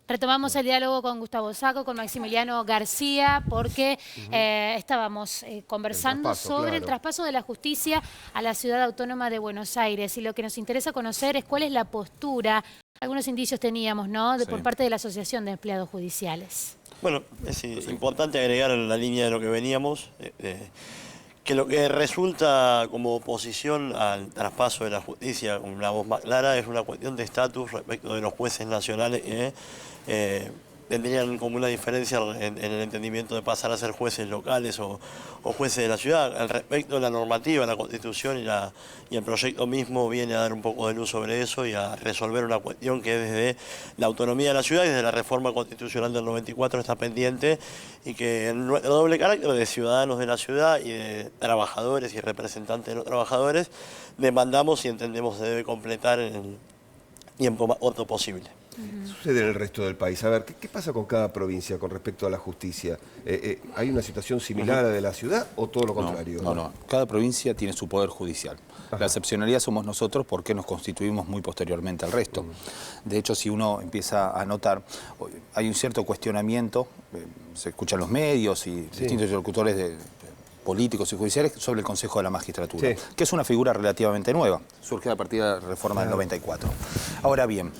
Retomamos el diálogo con Gustavo Sacco, con Maximiliano García, porque estábamos conversando sobre el traspaso de la justicia a la Ciudad Autónoma de Buenos Aires. Y lo que nos interesa conocer es cuál es la postura. Algunos indicios teníamos, ¿no?, por parte de la Asociación de Empleados Judiciales. Bueno, es importante agregar en la línea de lo que veníamos, que lo que resulta como oposición al traspaso de la justicia con una voz más clara es una cuestión de estatus respecto de los jueces nacionales que tendrían como una diferencia en el entendimiento de pasar a ser jueces locales o jueces de la ciudad. Al respecto de la normativa, la Constitución y el proyecto mismo viene a dar un poco de luz sobre eso y a resolver una cuestión que desde la autonomía de la ciudad y desde la reforma constitucional del 94 está pendiente, y que en nuestro doble carácter de ciudadanos de la ciudad y de trabajadores y representantes de los trabajadores demandamos y entendemos se debe completar en el tiempo más corto posible. ¿Qué sucede en el resto del país? A ver, ¿qué pasa con cada provincia con respecto a la justicia? ¿Hay una situación similar a la de la ciudad o todo lo contrario? No. Cada provincia tiene su poder judicial. Ajá. La excepcionalidad somos nosotros porque nos constituimos muy posteriormente al resto. De hecho, si uno empieza a notar, hay un cierto cuestionamiento, se escuchan los medios y distintos interlocutores políticos y judiciales sobre el Consejo de la Magistratura, que es una figura relativamente nueva, surge a partir de la reforma del 94. Ahora bien,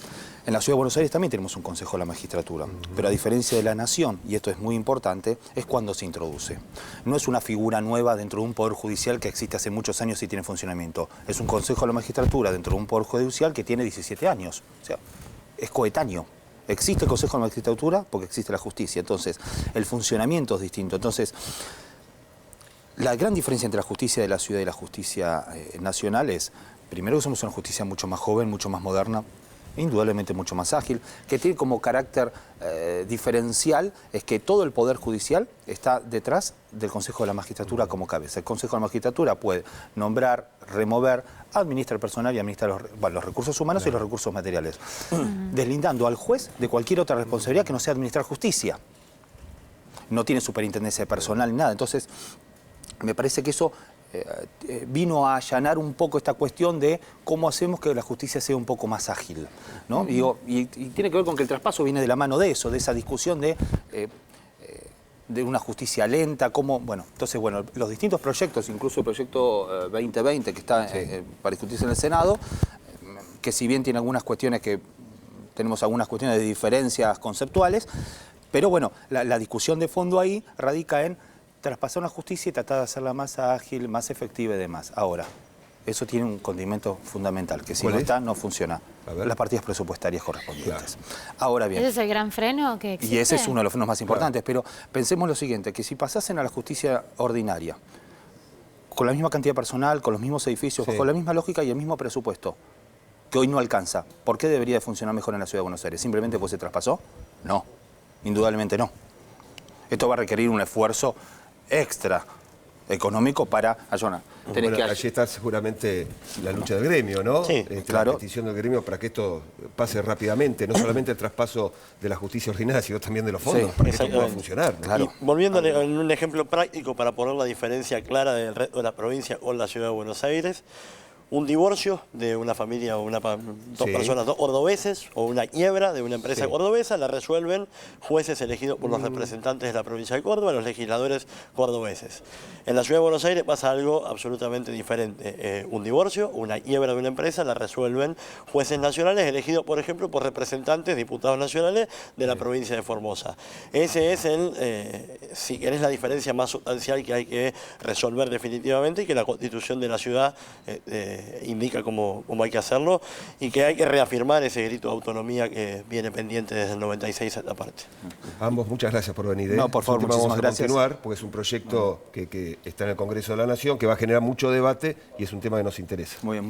en la Ciudad de Buenos Aires también tenemos un Consejo de la Magistratura, pero a diferencia de la Nación, y esto es muy importante, es cuando se introduce. No es una figura nueva dentro de un Poder Judicial que existe hace muchos años y tiene funcionamiento. Es un Consejo de la Magistratura dentro de un Poder Judicial que tiene 17 años, o sea, es coetáneo. Existe el Consejo de la Magistratura porque existe la justicia, entonces el funcionamiento es distinto. Entonces, la gran diferencia entre la justicia de la ciudad y la justicia nacional es, primero, que somos una justicia mucho más joven, mucho más moderna, indudablemente mucho más ágil, que tiene como carácter diferencial es que todo el Poder Judicial está detrás del Consejo de la Magistratura como cabeza. El Consejo de la Magistratura puede nombrar, remover, administrar personal y administrar los recursos humanos y los recursos materiales, deslindando al juez de cualquier otra responsabilidad que no sea administrar justicia. No tiene superintendencia de personal ni nada. Entonces, me parece que eso vino a allanar un poco esta cuestión de cómo hacemos que la justicia sea un poco más ágil, ¿no? Y tiene que ver con que el traspaso viene de la mano de eso, de esa discusión de una justicia lenta, entonces, los distintos proyectos, incluso el proyecto 2020 que está para discutirse en el Senado, que si bien tiene algunas cuestiones tenemos algunas cuestiones de diferencias conceptuales, pero bueno, la discusión de fondo ahí radica en traspasar una justicia y tratar de hacerla más ágil, más efectiva y demás. Ahora, eso tiene un condimento fundamental, que si no está, no funciona. Las partidas presupuestarias correspondientes. Ahora bien. ¿Ese es el gran freno que existe? Y ese es uno de los frenos más importantes, pero pensemos lo siguiente, que si pasasen a la justicia ordinaria, con la misma cantidad de personal, con los mismos edificios, con la misma lógica y el mismo presupuesto, que hoy no alcanza, ¿por qué debería de funcionar mejor en la Ciudad de Buenos Aires? ¿Simplemente porque se traspasó? No, indudablemente no. Esto va a requerir un esfuerzo extra económico para ayunar. Allí está seguramente la lucha del gremio, ¿no? Claro. La petición del gremio para que esto pase rápidamente, no solamente el traspaso de la justicia ordinaria, sino también de los fondos, para que esto pueda funcionar, ¿no? Claro. Y volviendo a un ejemplo práctico para poner la diferencia clara del resto de la provincia con la Ciudad de Buenos Aires, un divorcio de una familia o dos personas, dos cordobeses, o una quiebra de una empresa cordobesa, la resuelven jueces elegidos por los representantes de la provincia de Córdoba, los legisladores cordobeses. En la Ciudad de Buenos Aires pasa algo absolutamente diferente. Un divorcio, una quiebra de una empresa, la resuelven jueces nacionales elegidos, por ejemplo, por representantes, diputados nacionales de la provincia de Formosa. Ese es si querés, la diferencia más sustancial que hay que resolver definitivamente, y que la Constitución de la ciudad indica cómo hay que hacerlo, y que hay que reafirmar ese grito de autonomía que viene pendiente desde el 96 a esta parte. Ambos, muchas gracias por venir. No, por favor, muchísimas gracias. Vamos a continuar, porque es un proyecto que está en el Congreso de la Nación, que va a generar mucho debate y es un tema que nos interesa. Muy bien.